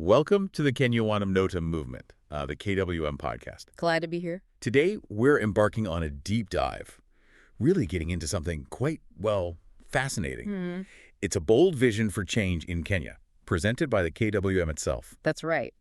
Welcome to the Kenyawananim Notam movement, the KWM podcast. Glad to be here. Today, we're embarking on a deep dive, really getting into something quite, well, fascinating. It's a bold vision for change in Kenya, presented by the KWM itself. That's right.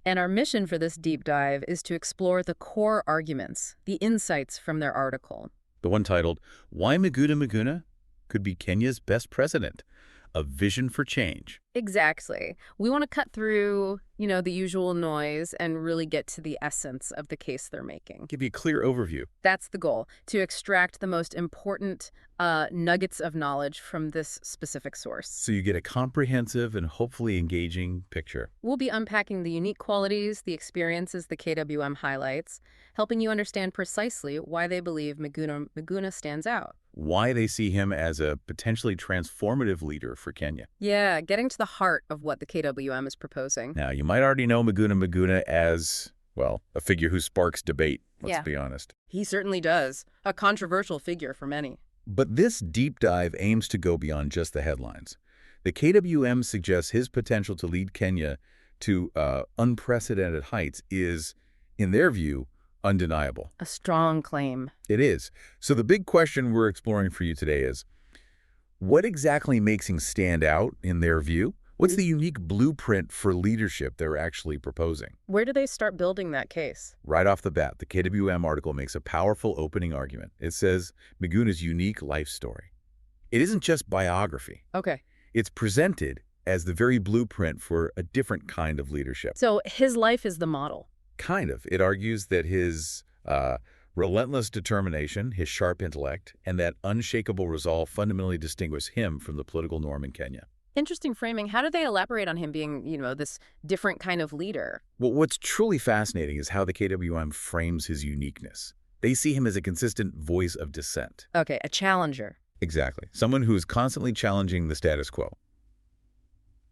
And our mission for this deep dive is to explore the core arguments, the insights from their article. The one titled, Why Miguna Miguna Could Be Kenya's Best President, A Vision for Change. Exactly. We want to cut through, the usual noise and really get to the essence of the case they're making. Give you a clear overview. That's the goal, to extract the most important nuggets of knowledge from this specific source. So you get a comprehensive and hopefully engaging picture. We'll be unpacking the unique qualities, the experiences the KWM highlights, helping you understand precisely why they believe Miguna Miguna stands out. Why they see him as a potentially transformative leader for Kenya. Yeah, getting to the heart of what the KWM is proposing. Now, you might already know Miguna Miguna as, well, a figure who sparks debate, let's be honest. He certainly does. A controversial figure for many. But this deep dive aims to go beyond just the headlines. The KWM suggests his potential to lead Kenya to unprecedented heights is, in their view, undeniable. A strong claim. It is. So the big question we're exploring for you today is, what exactly makes him stand out in their view? What's the unique blueprint for leadership they're actually proposing? Where do they start building that case? Right off the bat, the KWM article makes a powerful opening argument. It says Miguna's unique life story. It isn't just biography. Okay. It's presented as the very blueprint for a different kind of leadership. So his life is the model. Kind of. It argues that his relentless determination, his sharp intellect, and that unshakable resolve fundamentally distinguish him from the political norm in Kenya. Interesting framing. How do they elaborate on him being, this different kind of leader? Well, what's truly fascinating is how the KWM frames his uniqueness. They see him as a consistent voice of dissent. Okay, a challenger. Exactly. Someone who is constantly challenging the status quo.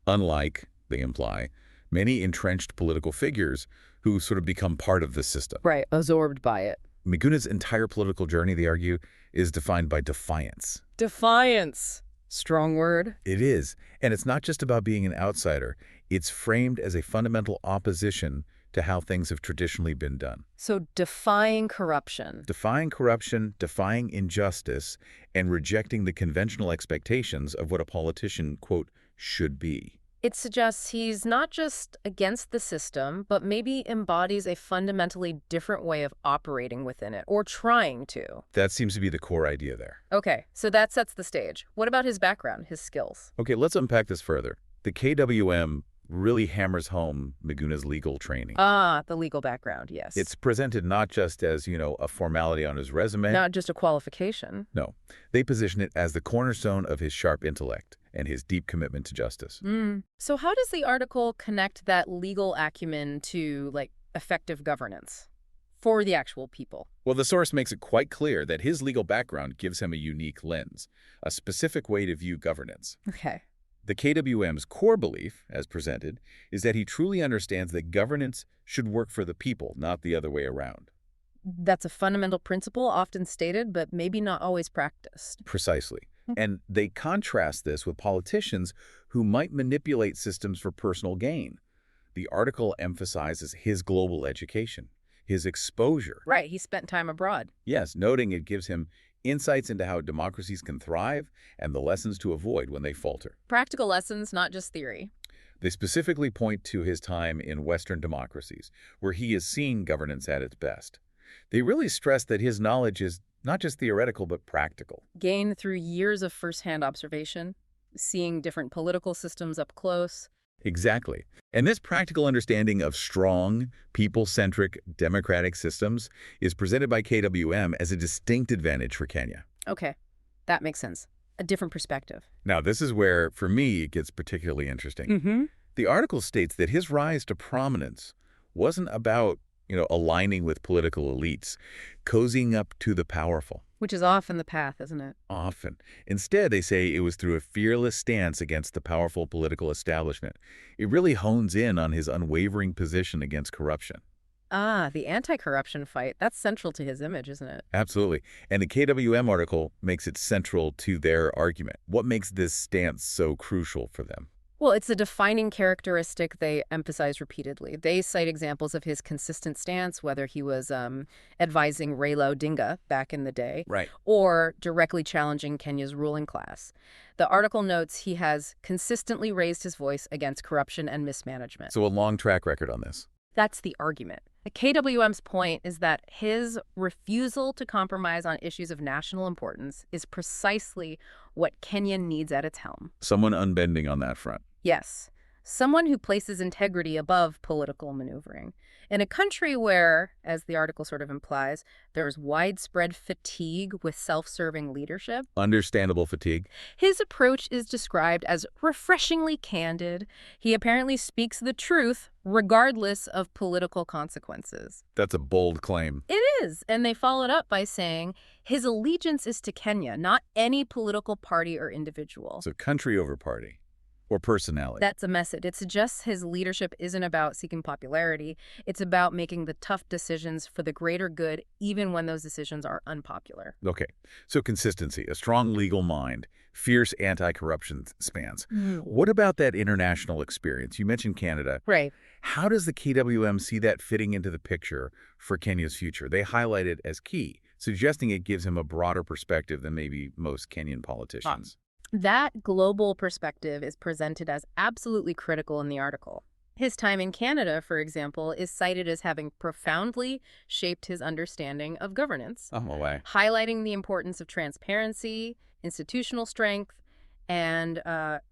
Unlike, they imply, many entrenched political figures who sort of become part of the system. Right, absorbed by it. Miguna's entire political journey, they argue, is defined by defiance. Defiance. Strong word. It is. And it's not just about being an outsider. It's framed as a fundamental opposition to how things have traditionally been done. So defying corruption. Defying corruption, defying injustice, and rejecting the conventional expectations of what a politician, quote, should be. It suggests he's not just against the system, but maybe embodies a fundamentally different way of operating within it, or trying to. That seems to be the core idea there. Okay, so that sets the stage. What about his background, his skills? Okay, let's unpack this further. The KWM really hammers home Miguna's legal training. Ah, the legal background, yes. It's presented not just as, a formality on his resume. Not just a qualification. No. They position it as the cornerstone of his sharp intellect and his deep commitment to justice. So how does the article connect that legal acumen to, effective governance for the actual people? Well, the source makes it quite clear that his legal background gives him a unique lens, a specific way to view governance. Okay. The KWM's core belief, as presented, is that he truly understands that governance should work for the people, not the other way around. That's a fundamental principle often stated, but maybe not always practiced. Precisely. And they contrast this with politicians who might manipulate systems for personal gain. The article emphasizes his global education, his exposure. Right, he spent time abroad. Yes, noting it gives him insights into how democracies can thrive and the lessons to avoid when they falter. Practical lessons, not just theory. They specifically point to his time in Western democracies, where he has seen governance at its best. They really stress that his knowledge is not just theoretical, but practical. Gained through years of firsthand observation, seeing different political systems up close. Exactly. And this practical understanding of strong, people-centric democratic systems is presented by KWM as a distinct advantage for Kenya. Okay, that makes sense. A different perspective. Now, this is where, for me, it gets particularly interesting. The article states that his rise to prominence wasn't about aligning with political elites, cozying up to the powerful. Which is often the path, isn't it? Often. Instead, they say it was through a fearless stance against the powerful political establishment. It really hones in on his unwavering position against corruption. Ah, the anti-corruption fight. That's central to his image, isn't it? Absolutely. And the KWM article makes it central to their argument. What makes this stance so crucial for them? Well, it's a defining characteristic they emphasize repeatedly. They cite examples of his consistent stance, whether he was advising Raila Odinga back in the day, Right. or directly challenging Kenya's ruling class. The article notes he has consistently raised his voice against corruption and mismanagement. So a long track record on this. That's the argument. The KWM's point is that his refusal to compromise on issues of national importance is precisely what Kenya needs at its helm. Someone unbending on that front. Yes, someone who places integrity above political maneuvering. In a country where, as the article sort of implies, there's widespread fatigue with self-serving leadership, Understandable fatigue. his approach is described as refreshingly candid. He apparently speaks the truth regardless of political consequences. That's a bold claim. It is, and they followed up by saying his allegiance is to Kenya, not any political party or individual. So country over party. Or personality. That's a message. It suggests his leadership isn't about seeking popularity. It's about making the tough decisions for the greater good, even when those decisions are unpopular. Okay. So consistency, a strong legal mind, fierce anti-corruption stance. What about that international experience? You mentioned Canada. Right. How does the KWM see that fitting into the picture for Kenya's future? They highlight it as key, suggesting it gives him a broader perspective than maybe most Kenyan politicians. That global perspective is presented as absolutely critical in the article. His time in Canada, for example, is cited as having profoundly shaped his understanding of governance, highlighting the importance of transparency, institutional strength, and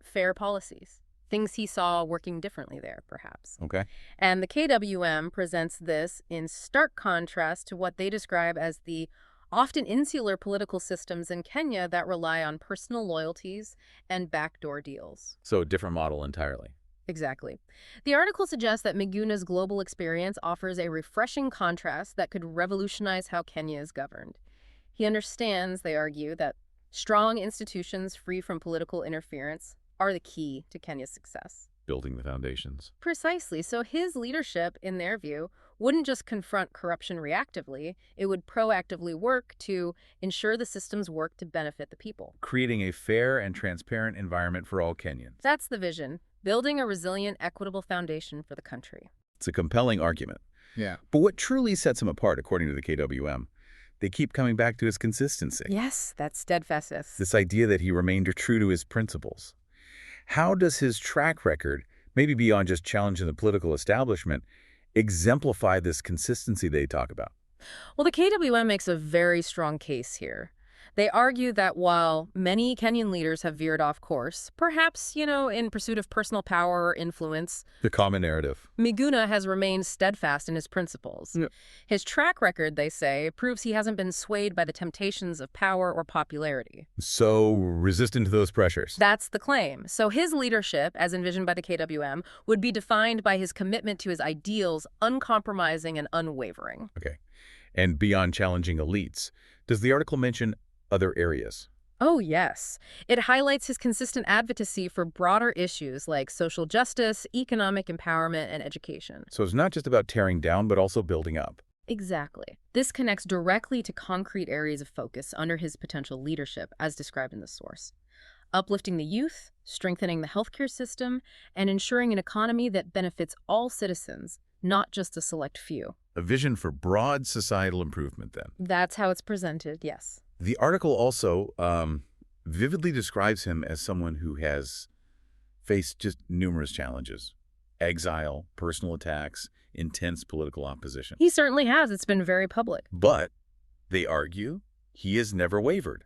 fair policies. Things he saw working differently there, perhaps. Okay. And the KWM presents this in stark contrast to what they describe as the often insular political systems in Kenya that rely on personal loyalties and backdoor deals. So a different model entirely. Exactly. The article suggests that Miguna's global experience offers a refreshing contrast that could revolutionize how Kenya is governed. He understands, they argue, that strong institutions free from political interference are the key to Kenya's success. Building the foundations. Precisely. So his leadership, in their view, wouldn't just confront corruption reactively, it would proactively work to ensure the systems work to benefit the people. Creating a fair and transparent environment for all Kenyans. That's the vision, building a resilient, equitable foundation for the country. It's a compelling argument. Yeah. But what truly sets him apart, according to the KWM, they keep coming back to his consistency. Yes, that steadfastness. This idea that he remained true to his principles. How does his track record, maybe beyond just challenging the political establishment, exemplify this consistency they talk about? Well, the KWM makes a very strong case here. They argue that while many Kenyan leaders have veered off course, perhaps, in pursuit of personal power or influence, The common narrative. Miguna has remained steadfast in his principles. Yeah. His track record, they say, proves he hasn't been swayed by the temptations of power or popularity. So resistant to those pressures. That's the claim. So his leadership, as envisioned by the KWM, would be defined by his commitment to his ideals, uncompromising and unwavering. Okay. And beyond challenging elites, does the article mention other areas? Oh, yes. It highlights his consistent advocacy for broader issues like social justice, economic empowerment, and education. So it's not just about tearing down, but also building up. Exactly. This connects directly to concrete areas of focus under his potential leadership, as described in the source. Uplifting the youth, strengthening the healthcare system, and ensuring an economy that benefits all citizens, not just a select few. A vision for broad societal improvement, then. That's how it's presented, yes. The article also vividly describes him as someone who has faced just numerous challenges. Exile, personal attacks, intense political opposition. He certainly has. It's been very public. But, they argue, he has never wavered.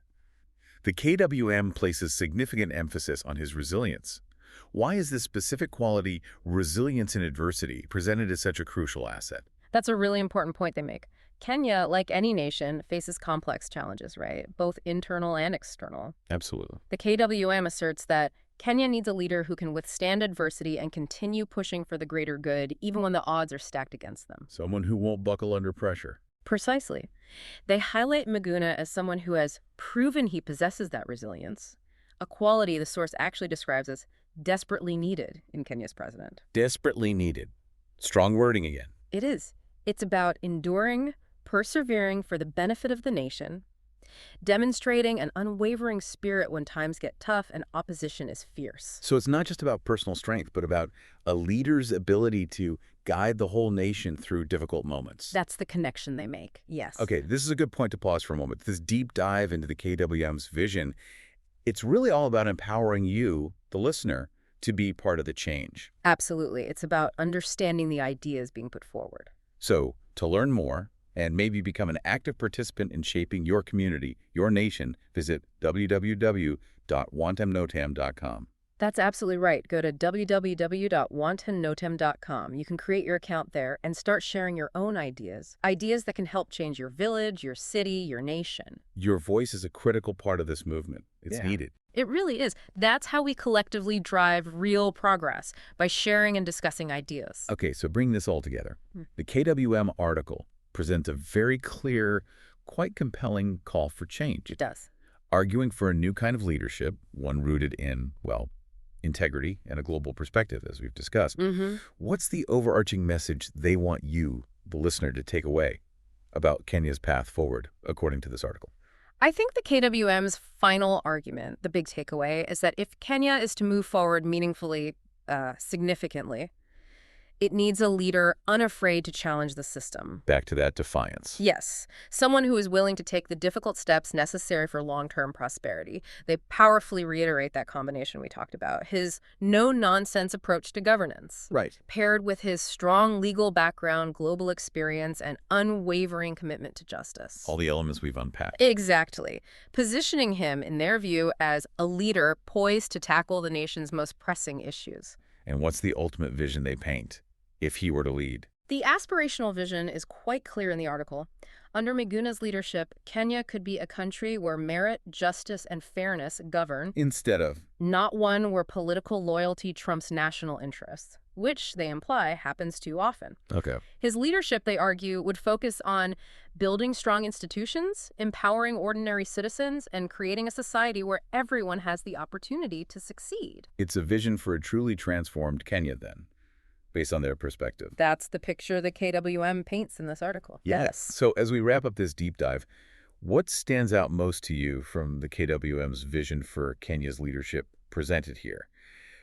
The KWM places significant emphasis on his resilience. Why is this specific quality, resilience in adversity, presented as such a crucial asset? That's a really important point they make. Kenya, like any nation, faces complex challenges, right? Both internal and external. Absolutely. The KWM asserts that Kenya needs a leader who can withstand adversity and continue pushing for the greater good, even when the odds are stacked against them. Someone who won't buckle under pressure. Precisely. They highlight Miguna as someone who has proven he possesses that resilience, a quality the source actually describes as desperately needed in Kenya's president. Desperately needed. Strong wording again. It is. It's about enduring, persevering for the benefit of the nation, demonstrating an unwavering spirit when times get tough and opposition is fierce. So it's not just about personal strength, but about a leader's ability to guide the whole nation through difficult moments. That's the connection they make, yes. Okay, this is a good point to pause for a moment. This deep dive into the KWM's vision, it's really all about empowering you, the listener, to be part of the change. Absolutely. It's about understanding the ideas being put forward. So, to learn more and maybe become an active participant in shaping your community, your nation, visit www.wantamnotam.com. That's absolutely right. Go to www.wantamnotam.com. You can create your account there and start sharing your own ideas. Ideas that can help change your village, your city, your nation. Your voice is a critical part of this movement. It's needed. It really is. That's how we collectively drive real progress, by sharing and discussing ideas. Okay, so bring this all together. The KWM article presents a very clear, quite compelling call for change. It does. Arguing for a new kind of leadership, one rooted in, well, integrity and a global perspective, as we've discussed. What's the overarching message they want you, the listener, to take away about Kenya's path forward, according to this article? I think the KWM's final argument, the big takeaway, is that if Kenya is to move forward meaningfully, significantly, it needs a leader unafraid to challenge the system. Back to that defiance. Yes, someone who is willing to take the difficult steps necessary for long-term prosperity. They powerfully reiterate that combination we talked about, his no-nonsense approach to governance. Right. Paired with his strong legal background, global experience, and unwavering commitment to justice. All the elements we've unpacked. Exactly. Positioning him, in their view, as a leader poised to tackle the nation's most pressing issues. And what's the ultimate vision they paint, if he were to lead? The aspirational vision is quite clear in the article. Under Miguna's leadership, Kenya could be a country where merit, justice, and fairness govern. Instead of. Not one where political loyalty trumps national interests, which, they imply, happens too often. Okay. His leadership, they argue, would focus on building strong institutions, empowering ordinary citizens, and creating a society where everyone has the opportunity to succeed. It's a vision for a truly transformed Kenya, then, based on their perspective. That's the picture the KWM paints in this article. Yes. So as we wrap up this deep dive, what stands out most to you from the KWM's vision for Kenya's leadership presented here?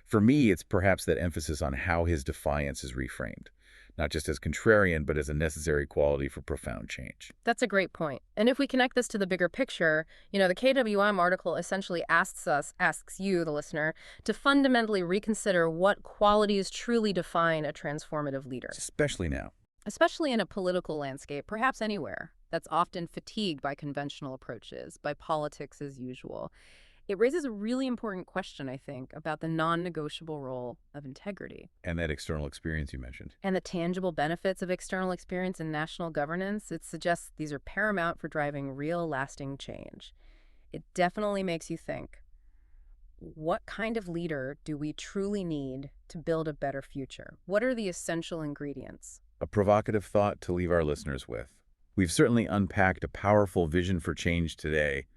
For me, it's perhaps that emphasis on how his defiance is reframed, not just as contrarian, but as a necessary quality for profound change. That's a great point. And if we connect this to the bigger picture, the KWM article essentially asks you, the listener, to fundamentally reconsider what qualities truly define a transformative leader. Especially now. Especially in a political landscape, perhaps anywhere, that's often fatigued by conventional approaches, by politics as usual. It raises a really important question, I think, about the non-negotiable role of integrity. And that external experience you mentioned. And the tangible benefits of external experience in national governance. It suggests these are paramount for driving real, lasting change. It definitely makes you think, what kind of leader do we truly need to build a better future? What are the essential ingredients? A provocative thought to leave our listeners with. We've certainly unpacked a powerful vision for change today,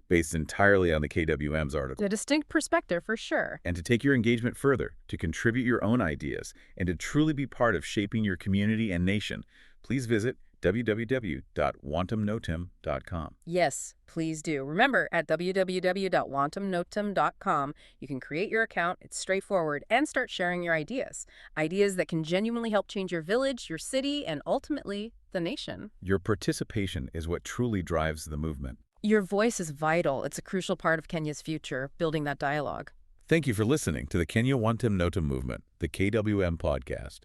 based entirely on the KWM's article. A distinct perspective, for sure. And to take your engagement further, to contribute your own ideas, and to truly be part of shaping your community and nation, please visit www.wantamnotam.com. Yes, please do. Remember, at www.wantamnotam.com, you can create your account. It's straightforward, and start sharing your ideas. Ideas that can genuinely help change your village, your city, and ultimately, the nation. Your participation is what truly drives the movement. Your voice is vital. It's a crucial part of Kenya's future, building that dialogue. Thank you for listening to the Kenya Wantam Notam Movement, the KWM podcast.